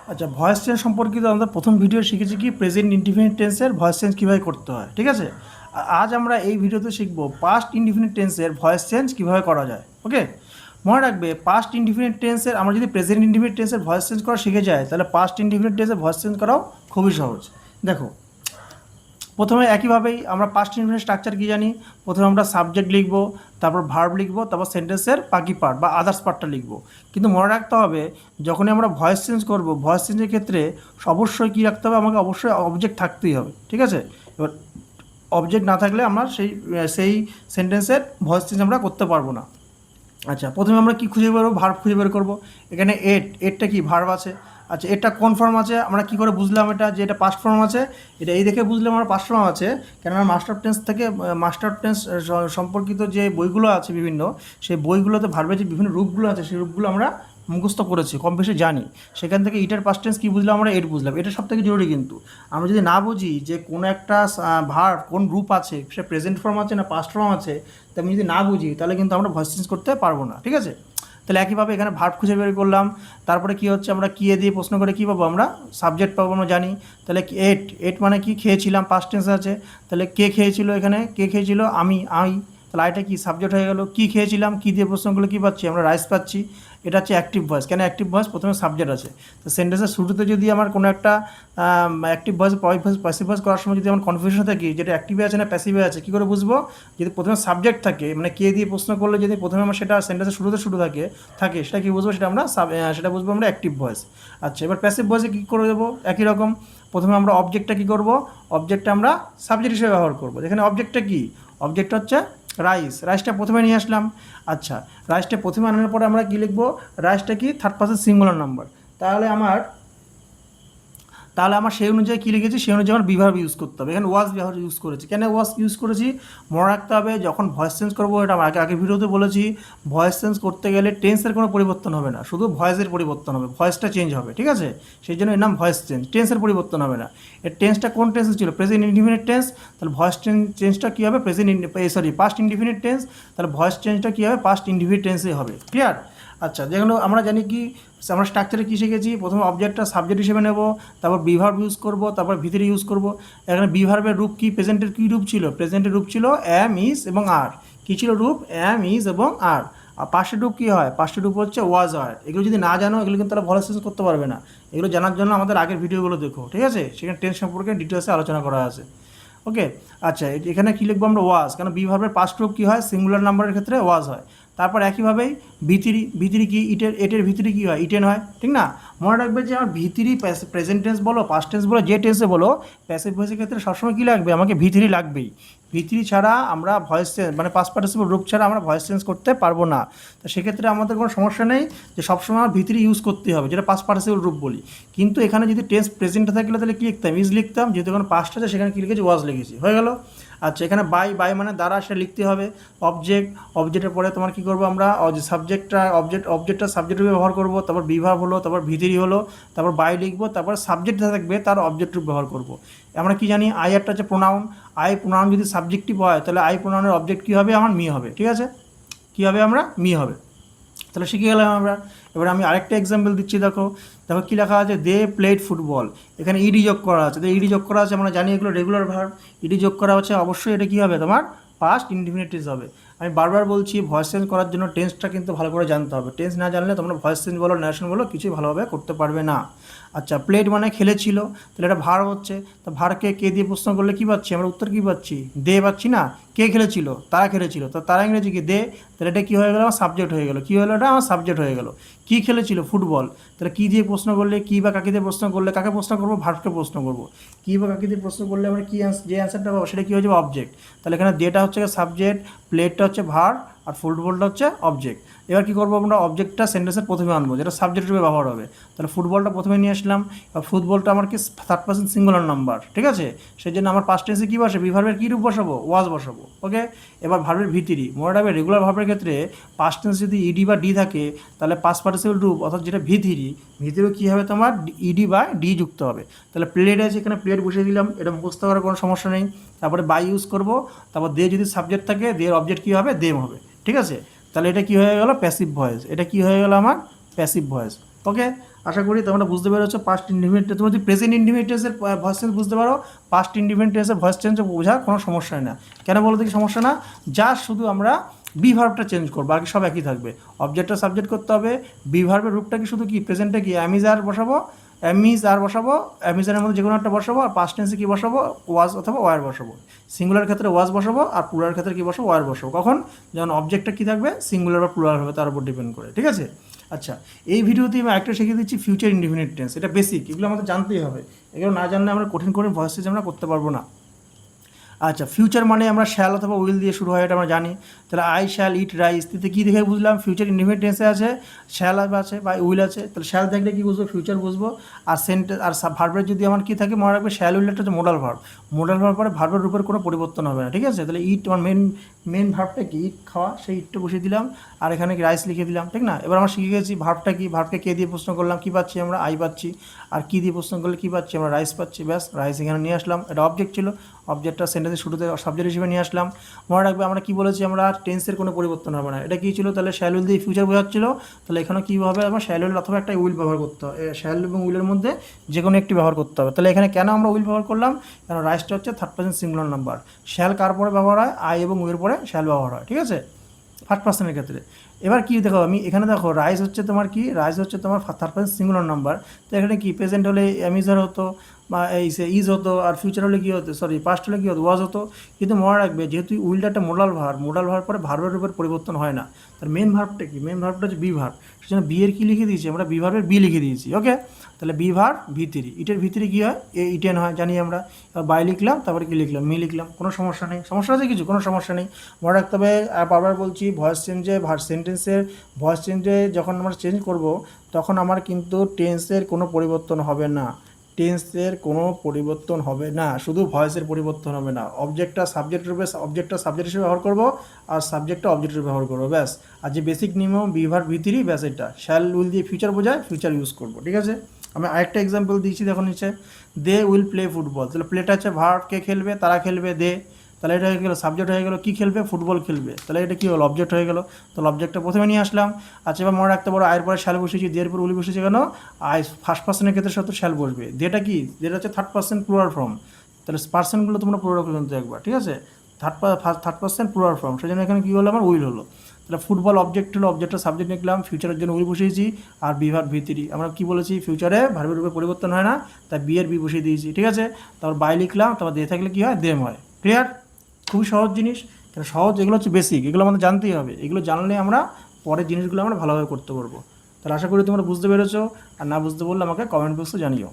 আচ্ছা, voice change সম্পর্কিত আমরা প্রথম ভিডিও শিখেছি কি প্রেজেন্ট ইনডিফিনিট টেন্সের ভয়েস চেঞ্জ কীভাবে করতে হয়, ঠিক আছে। আজ আমরা এই ভিডিওতে শিখব পাস্ট ইনডিফিনিট টেন্সের ভয়েস চেঞ্জ কীভাবে করা যায়। ওকে, মনে রাখবে পাস্ট ইনডিফিনিট টেন্সের আমরা যদি প্রেজেন্ট ইনডিফিনিট টেন্সের ভয়েস চেঞ্জ করা শিখে যায় তাহলে পাস্ট ইনডিফিনিট টেন্সের ভয়েস চেঞ্জ করাও খুবই সহজ। দেখো, প্রথমে একইভাবেই আমরা পাস্ট ইনডিফিনিট স্ট্রাকচার কী জানি। প্রথমে আমরা সাবজেক্ট লিখব, তারপর ভার্ব লিখব, তারপর সেন্টেন্সের বাকি পার্ট বা আদার্স পার্টটা লিখব। কিন্তু মনে রাখতে হবে যখনই আমরা ভয়েস চেঞ্জ করব, ভয়েস চেঞ্জের ক্ষেত্রে অবশ্যই কী রাখতে হবে, আমাকে অবশ্যই অবজেক্ট থাকতেই হবে, ঠিক আছে। এবার অবজেক্ট না থাকলে আমরা সেই সেন্টেন্সের ভয়েস চেঞ্জ আমরা করতে পারবো না। আচ্ছা, প্রথমে আমরা কি খুঁজে বের করবো, ভার্ব খুঁজে বের করবো। এখানে এটটা কি ভার্ব আছে। আচ্ছা, এটা কোন ফর্ম আছে আমরা কি করে বুঝলাম এটা যে এটা পাস্ট ফর্ম আছে। এটা এই দেখে বুঝলাম আমরা পাস্ট ফর্ম আছে, কেননা মাস্টার টেন্স থেকে মাস্টার টেন্স সম্পর্কিত যে বইগুলো আছে বিভিন্ন, সেই বইগুলোতে ভার্বের যে বিভিন্ন রূপগুলো আছে সেই রূপগুলো আমরা মুখস্থ করেছি, কম বেশি জানি। সেখান থেকে এটার পাস্ট টেন্স কী বুঝলাম আমরা, এট বুঝলাম। এটা সব থেকে জরুরি। কিন্তু আমরা যদি না বুঝি যে কোনো একটা ভার্ব কোন রূপ আছে, সে প্রেজেন্ট ফর্ম আছে না পাস্ট ফর্ম আছে, তা আমি যদি না বুঝি তাহলে কিন্তু আমরা ভয়েস চেঞ্জ করতে পারবো না, ঠিক আছে। তাহলে একইভাবে এখানে ভার্ব খুঁজে বের করলাম। তারপরে কি হচ্ছে, আমরা কে দিয়ে প্রশ্ন করে কী পাবো, আমরা সাবজেক্ট পাবো, আমরা জানি। তাহলে এট মানে কি, খেয়েছিলাম, পাস্ট টেন্স আছে। তাহলে কে খেয়েছিল, এখানে কে খেয়েছিল, আমি। তাহলে এটা কি সাবজেক্ট হয়ে গেল। কি খেয়েছিলাম, কি দিয়ে প্রশ্ন করলে কী পাচ্ছি আমরা, রাইস পাচ্ছি। এটা হচ্ছে অ্যাক্টিভ ভয়েস। কেন অ্যাক্টিভ ভয়েস, প্রথমে সাবজেক্ট আছে। তো সেন্টেন্সের শুরুতে যদি আমার কোনো একটা অ্যাক্টিভ ভয়েস প্যাসিভ ভয়েস করার সময় যদি আমার কনফিউশন থাকে যেটা অ্যাক্টিভে আছে না প্যাসিভে আছে, কী করে বুঝবো। যদি প্রথমে সাবজেক্ট থাকে, মানে কে দিয়ে প্রশ্ন করলে যদি প্রথমে আমার সেটা সেন্টেন্সের শুরু থাকে সেটা কী বুঝবো, সেটা আমরা সেটা বুঝবো আমরা অ্যাক্টিভ ভয়েস। আচ্ছা, এবার প্যাসিভ ভয়েসে কী করে দেবো, একই রকম। প্রথমে আমরা অবজেক্টটা কী করবো, অবজেক্টটা আমরা সাবজেক্ট হিসেবে ব্যবহার করবো। এখানে অবজেক্টটা কী, অবজেক্ট হচ্ছে রাইসটা প্রথমে নিয়ে আসলাম। আচ্ছা, রাইসটা প্রথমে আনার পরে আমরা কী লিখবো, রাইসটা কি থার্ড পার্সন সিঙ্গুলার নাম্বার। তাহলে আমার সেই অনুযায়ী কী লিখেছি, সেই অনুযায়ী আমার বিভার ইউজ করতে হবে। এখানে ওয়াজ ব্যবহার ইউজ করেছি। কেন ওয়াজ ইউজ করেছি, মনে রাখতে হবে যখন ভয়েস চেঞ্জ করবো, এটা আমি আগে ভিডিওতে বলেছি, ভয়েস চেঞ্জ করতে গেলে টেন্সের কোনো পরিবর্তন হবে না, শুধু ভয়েসের পরিবর্তন হবে, ভয়েসটা চেঞ্জ হবে, ঠিক আছে। সেই জন্য এর নাম ভয়েস চেঞ্জ, টেন্সের পরিবর্তন হবে না। এর টেন্সটা কোন টেন্সে ছিল, প্রেজেন্ট ইনডিফিনিট টেন্স। তাহলে ভয়েস চেঞ্জটা কী হবে, পাস্ট ইনডিফিনিট টেন্স। তাহলে ভয়েস চেঞ্জটা কী হবে, পাস্ট ইনডিফিনিট টেন্সে হবে, ক্লিয়ার। আচ্ছা, যেগুলো আমরা জানি কি, আমরা স্ট্রাকচারে কী শিখেছি, প্রথমে অবজেক্টটা সাবজেক্ট হিসেবে নেব, তারপর বিভার্ব ইউজ করব, তারপর ভিতরে ইউজ করব। এখানে বিভার্বের রূপ কি, প্রেজেন্টের কী রূপ ছিল, প্রেজেন্টের রূপ ছিল অ্যাম, ইজ এবং আর। কী ছিল রূপ, অ্যাম, ইজ এবং আর পাস্টের রূপ কী হয়, পাস্টের রূপ হচ্ছে ওয়াজ, আর। এগুলো যদি না জানো এগুলো কিন্তু তারা ভয়েস চেঞ্জ করতে পারবে না। এগুলো জানার জন্য আমাদের আগের ভিডিওগুলো দেখো, ঠিক আছে, সেখানে টেন্স সম্পর্কে ডিটেলসে আলোচনা করা আছে। ওকে, আচ্ছা, এখানে কী লিখবো আমরা, ওয়াজ। কারণ বিভার্বের পাস্ট রূপ কী হয়, সিঙ্গুলার নাম্বারের ক্ষেত্রে ওয়াজ হয়। তারপর একইভাবেই ভিতরি কি, এটের ভিতরি কী হয়, ইটেন হয়, ঠিক না। মনে রাখবে যে আমার ভিতরি প্রেজেন্ট টেন্স বলো, পাস্ট টেন্স বলো, যে টেন্সে বলো, প্যাসিভ ভয়েসের ক্ষেত্রে সবসময় কী লাগবে, আমাকে ভিতরি লাগবেই। ভিতরি ছাড়া আমরা ভয়েস চেঞ্জ, মানে পাস্ট পার্টিসিপল রূপ ছাড়া আমরা ভয়েস চেঞ্জ করতে পারবো না। তো সেক্ষেত্রে আমাদের কোনো সমস্যা নেই যে সবসময় আমার ভিতরি ইউজ করতে হবে, যেটা পাস্ট পার্টিসিপল রূপ বলি। কিন্তু এখানে যদি টেন্স প্রেজেন্টে থাকলে তাহলে কী লিখতাম, ইজ লিখতাম, যেহেতু এখানে পাস্ট আছে সেখানে কী লিখেছি, ওয়াজ লিখেছি, হয়ে গেল। আচ্ছা, এখানে বাই মানে দ্বারা, সেটা লিখতে হবে। অবজেক্টের পরে তোমার কী করবো আমরা, অবজেক্টটা সাবজেক্ট রূপে ব্যবহার করবো, তারপর বিভাব হলো, তারপর ভিতরি হলো, তারপর বাই লিখবো, তারপর সাবজেক্ট থাকবে তার অবজেক্ট রূপ ব্যবহার করবো। আমরা কি জানি, আইয়ারটা হচ্ছে প্রোনাউন। প্রোনাউন যদি সাবজেক্টিভ হয় তাহলে প্রোনাউনের অবজেক্ট কী হবে, আমার মি হবে, ঠিক আছে। কী হবে, আমরা মি হবে। তাহলে শিখে গেলাম আমরা। এবার আমি আরেকটা এক্সাম্পল দিচ্ছি, দেখো কী লেখা আছে, দে প্লেড ফুটবল। এখানে ইডি যোগ করা আছে, ইডি যোগ করা আছে, আমরা জানি এগুলো রেগুলার ভার্ব। ইডি যোগ করা হচ্ছে, অবশ্যই এটা কী হবে, তোমার পাস্ট ইনডিফিনিট টেন্স হবে। আমি বারবার বলছি, ভয়েস চেঞ্জ করার জন্য টেন্সটা কিন্তু ভালো করে জানতে হবে। টেন্স না জানলে তোমরা ভয়েস চেঞ্জ বলো, ন্যারেশন বলো, কিছুই ভালোভাবে করতে পারবে না। আচ্ছা, প্লেড মানে খেলেছিল, তাহলে এটা ভার হচ্ছে। তো ভারকে কে দিয়ে প্রশ্ন করলে কী পাচ্ছি আমরা, উত্তর কী পাচ্ছি, দে পাচ্ছি না। কে খেলেছিল, তারা খেলেছিল, তো তারা ইংরেজি কি, দে। তাহলে এটা কী হয়ে গেলো, আমার সাবজেক্ট হয়ে গেলো। কী হলো, এটা আমার সাবজেক্ট হয়ে গেলো। কী খেলেছিল, ফুটবল। তাহলে কী দিয়ে প্রশ্ন করলে, কী বা কাকে দিয়ে প্রশ্ন করলে, কাকে প্রশ্ন করবো, ভার্বকে প্রশ্ন করবো। কী বা কাকে দিয়ে প্রশ্ন করলে আমরা কী যে অ্যান্সারটা পাবো সেটা কী হয়ে যাবে, অবজেক্ট। তাহলে এখানে দেটা হচ্ছে সাবজেক্ট, প্লেটটা হচ্ছে ভার্ব, আর ফুটবলটা হচ্ছে অবজেক্ট। এবার কী করবো, আমরা অবজেক্টটা সেন্টেন্সের প্রথমে আনবো, যেটা সাবজেক্ট রূপে ব্যবহার হবে। তাহলে ফুটবলটা প্রথমে নিয়ে আসলাম। এবার ফুটবলটা আমার কি থার্ড পার্সন সিঙ্গুলার নাম্বার, ঠিক আছে। সেই জন্য আমার পাস্ট টেন্সে কী বসে, বিভার্বের কী রূপ বসাবো, ওয়াজ বসাবো। ওকে, এবার ভার্বের ভিতরি, মনে রাখবে রেগুলার ভার্বের ক্ষেত্রে পাস্ট টেন্স যদি ইডি বা ডি থাকে তাহলে পাস্ট পার্টিসিপল রূপ অর্থাৎ যেটা ভিতরিও কী হবে, তোমার ইডি বা ডি যুক্ত হবে। তাহলে প্লেট আছে, এখানে প্লেট বসিয়ে দিলাম, এটা মুখস্থ করার কোনো সমস্যা নেই। তারপরে বাই ইউজ করব, তারপর দে যদি সাবজেক্ট থাকে, দের অবজেক্ট কী হবে, দেম হবে, ঠিক আছে। তাহলে এটা কী হয়ে গেল, প্যাসিভ ভয়েস। এটা কী হয়ে গেল, আমার প্যাসিভ ভয়েস। ওকে, আশা করি তোমরা বুঝতে পেরেছো। পাস্ট ইনডিফিনিট তোমরা যদি প্রেজেন্ট ইনডিফিনিট টেন্সের ভয়েস চেঞ্জ বুঝতে পারো, পাস্ট ইনডিফিনিট টেন্সের ভয়েস চেঞ্জ বোঝা কোনো সমস্যা হয় না। কেন বলো দেখি সমস্যা না? জাস্ট শুধু আমরা বি ভার্বটা চেঞ্জ করবো, বাকি সব একই থাকবে। অবজেক্টটা সাবজেক্ট করতে হবে, বি ভার্বের রূপটা কি শুধু কি প্রেজেন্টে কি অ্যামিজ আর বসাবো, অ্যামিজ আর বসাবো, অ্যামিজারের মধ্যে যে কোনো একটা বসাবো, আর পাস্ট টেন্সে কী বসাবো, ওয়াজ অথবা ওয়ার বসাবো। সিঙ্গুলার ক্ষেত্রে ওয়াজ বসাবো, আর প্লুরাল ক্ষেত্রে কী বসাবো, ওয়ার বসাবো। কখন? যখন অবজেক্টটা কী থাকবে, সিঙ্গুলার বা প্লুরাল হবে, তার উপর ডিপেন্ড করে। ঠিক আছে? আচ্ছা, এই ভিডিওতে আমি একটা শিখিয়ে দিচ্ছি ফিউচার ইনডিফিনিট টেন্স। এটা বেসিক, এগুলো আমাদের জানতেই হবে। এগুলো না জানলে আমরা কঠিন কঠিন ভয়েস চেঞ্জ আমরা করতে পারবো না। আচ্ছা, ফিউচার মানে আমরা শ্যাল অথবা উইল দিয়ে শুরু হয়, এটা আমরা জানি। তাহলে আই শ্যাল ইট রাইস, এতে কী দেখে বুঝলাম? ফিউচার ইনডিফিনিট টেন্সে আছে, শ্যাল আছে বা উইল আছে। তাহলে শ্যাল থাকলে কী বুঝবো? ফিউচার বুঝবো। আর সেন্টেন্স আর ভার্বের যদি আমার কী থাকে মনে রাখবে, শ্যাল উইল একটা হচ্ছে মোডাল ভার্ব। মোডাল ভার্ব পরে ভার্বের রূপের কোনো পরিবর্তন হবে না। ঠিক আছে? তাহলে ইট আমার মেন ভার্বটা কি? ইট খাওয়া, সেই ইটটা বসিয়ে দিলাম, আর এখানে রাইস লিখে দিলাম। ঠিক না? এবার আমরা শিখে গেছি ভার্বটা কি। ভার্বকে কে দিয়ে প্রশ্ন করলাম, কী পাচ্ছি আমরা? আই পাচ্ছি। আর কী দিয়ে প্রশ্ন করলে কী পাচ্ছি আমরা? রাইস পাচ্ছি। ব্যাস, রাইস এখানে নিয়ে আসলাম। এটা অবজেক্ট ছিল, অবজেক্টটা সেন্টেন্সের শুরুতে সাবজেক্ট হিসেবে নিয়ে আসলাম। মনে রাখবে আমরা কী বলেছি, আমরা টেন্সের কোনো পরিবর্তন হবে না। এটা কী ছিল? তাহলে শ্যাল উইল দিয়ে ফিউচার বোঝাচ্ছিল। তাহলে এখানে কী হবে? আমরা শ্যাল উইল অথবা একটা উইল ব্যবহার করতে হবে। শ্যাল এবং উইলের মধ্যে যে কোনো একটি ব্যবহার করতে হবে। তাহলে এখানে কেন আমরা উইল ব্যবহার করলাম? কারণ রাইসটা হচ্ছে third person singular number. Shall কার পরে ব্যবহার হয়? আই এবং উইলের পরে শ্যাল ব্যবহার হয়। ঠিক আছে? ফার্স্ট পার্সনের ক্ষেত্রে। এবার কি দেখো, আমি এখানে দেখো রাইস হচ্ছে তোমার কি, রাইস হচ্ছে তোমার থার্ড পার্সন সিঙ্গুলার নাম্বার। তো এখানে কি প্রেজেন্ট হলে অ্যামিজার হতো বা এই ইজ হতো, আর ফিউচার হলে কী হতো, সরি পাস্ট হলে কী হতো, ওয়াজ হতো। কিন্তু মনে রাখবে যেহেতু উইলটা একটা মোডাল ভার্ব, মোডাল ভার্ব পরে ভার্বের উপর পরিবর্তন হয় না। তার মেন ভার্বটা কি? মেন ভার্বটা হচ্ছে বি ভার্ব। সেজন্য বি এর কী লিখে দিয়েছি আমরা? বি ভার্বের বি লিখে দিয়েছি। ওকে, তাহলে বি ভার্ব ভিতরি, ইটের ভিতরে কী হয়? ইটেন হয়, জানি আমরা। বাই লিখলাম, তারপরে কী লিখলাম? মি লিখলাম। কোনো সমস্যা নেই। সমস্যা আছে কিছু? কোনো সমস্যা নেই। মনে রাখতে হবে, বারবার বলছি, ভয়েস চেঞ্জে সেন্টেন্সের ভয়েস চেঞ্জে যখন আমরা চেঞ্জ করব, তখন আমার কিন্তু টেন্সের কোনো পরিবর্তন হবে না। টেন্সের কোনো পরিবর্তন হবে না, শুধু ভয়েসের পরিবর্তন হবে না। অবজেক্টটা সাবজেক্ট রূপে, অবজেক্টটা সাবজেক্ট হিসেবে ব্যবহার করবো, আর সাবজেক্টটা অবজেক্ট রূপে ব্যবহার করবো। ব্যাস। আর যে বেসিক নিয়ম বিভার ভিতরি, ব্যাস এটা। শ্যাল উইল দিয়ে ফিউচার বোঝায়, ফিউচার ইউজ করবো। ঠিক আছে? আমি আরেকটা এক্সাম্পল দিচ্ছি, দেখো নিচে। They will play football. তাহলে প্লেটা হচ্ছে ভার্ব, কে খেলবে? তারা খেলবে, দে। তাহলে এটা হয়ে গেলো সাবজেক্ট হয়ে গেলো, কী খেলবে? ফুটবল খেলবে। তাহলে এটা কী হলো? অবজেক্ট হয়ে গেলো। তাহলে অবজেক্টটা প্রথমে নিয়ে আসলাম। আচ্ছা, এবার মনে রাখতে পারো আয়ের পরে শ্যাল বসেছি, দের পর উলি বসেছে কেন? আয় ফার্স্ট পার্সনের ক্ষেত্রে সাথে শ্যাল বসবে। দেটা কি? দেটা হচ্ছে থার্ড পার্সন প্লুরাল ফর্ম। তাহলে পার্সনগুলো তোমরা প্লুরাল পর্যন্ত একবার। ঠিক আছে? থার্ড পার্সন প্লুরাল ফর্ম, সেই জন্য এখানে কী হলো? আমার উইল হলো। তাহলে ফুটবল অবজেক্ট হলো, অবজেক্টটা সাবজেক্ট লিখলাম, ফিউচারের জন্য উইল বসিয়েছি। আর বি ভার্ব ভিতরি, আমরা কী বলেছি? ফিউচারে ভার্বের রূপে পরিবর্তন হয় না, তাই বি এর বি বসিয়ে দিয়েছি। ঠিক আছে? তারপর বাই লিখলাম, তারপর দিয়ে থাকলে কী হয়? দেম হয়। ক্লিয়ার? খুবই সহজ জিনিস। কারণ সহজ, এগুলো হচ্ছে বেসিক, এগুলো আমাদের জানতেই হবে। এগুলো জানলে আমরা পরের জিনিসগুলো আমরা ভালোভাবে করতে পারবো। তাহলে আশা করি তোমরা বুঝতে পেরেছো। আর না বুঝতে পারলে আমাকে কমেন্ট বক্সে জানিও।